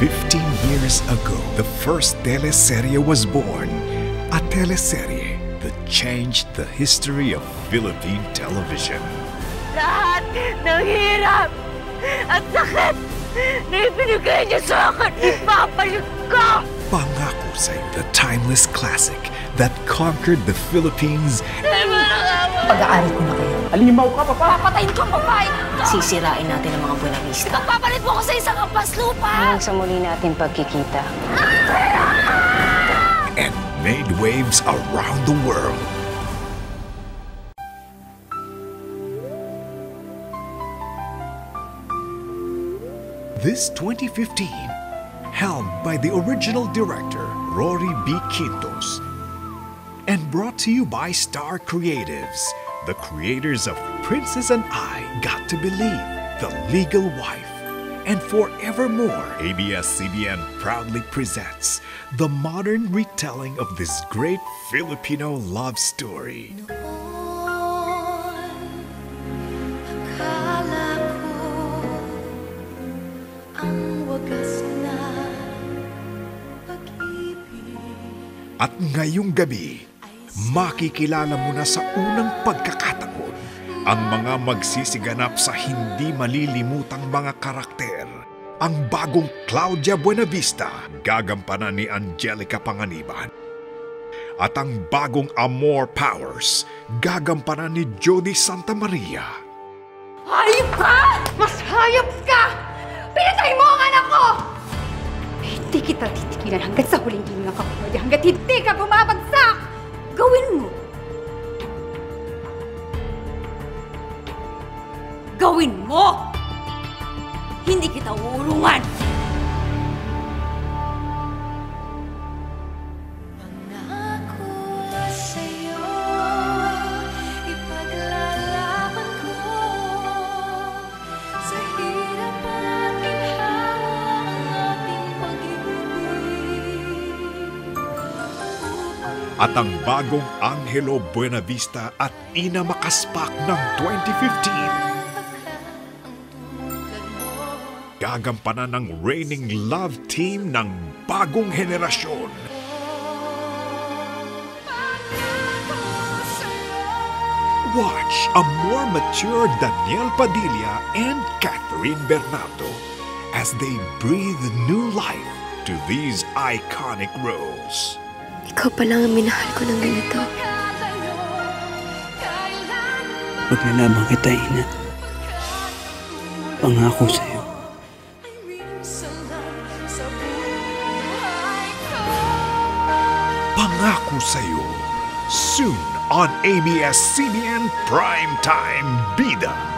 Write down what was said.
15 years ago, the first teleserye was born. A teleserye that changed the history of Philippine television. Lahat ng hirap at sakit na ibinigay niyo sa akin, ipapalik ko! Pangako sa'yo, the timeless classic that conquered the Philippines. Pag-aaral ko na kayo. Alimaw ka, papa! Papatayin ko ang babae! Sisirain natin ang mga Buena Vista. Papalit mo ko sa isang ampas lupa! Hanggang sa muli natin pagkikita. And made waves around the world. This 2015, helmed by the original director, Rory B. Quintos, and brought to you by Star Creatives, the creators of Princess and I Got to Believe, The Legal Wife, and Forevermore. ABS-CBN proudly presents the modern retelling of this great Filipino love story. At ngayong gabi, makikilala mo na sa unang pagkakataon ang mga magsisiganap sa hindi malilimutang mga karakter. Ang bagong Claudia Buenavista, gagampanan ni Angelica Panganiban. At ang bagong Amor Powers, gagampanan ni Jody Santamaria. Hayop ka! Mas hayop ka! Pinatay mo ang anak ko! Hindi kita titigilan hanggat sa huling hininga ka, Claudia, hanggat hindi ka bumabagsak! Gawin mo! Gawin mo! Hindi kita uurungan! At ang bagong Angelo Buenavista at Ina Makaspak ng 2015. Gagampanan ng reigning love team ng bagong henerasyon. Watch a more mature Daniel Padilla and Catherine Bernardo as they breathe new life to these iconic roles. Ikaw pa lang ang minahal ko ng ganito. Paglalaban kita, Ina. Pangako sa'yo. Pangako sa'yo. Soon on ABS-CBN Primetime Bida.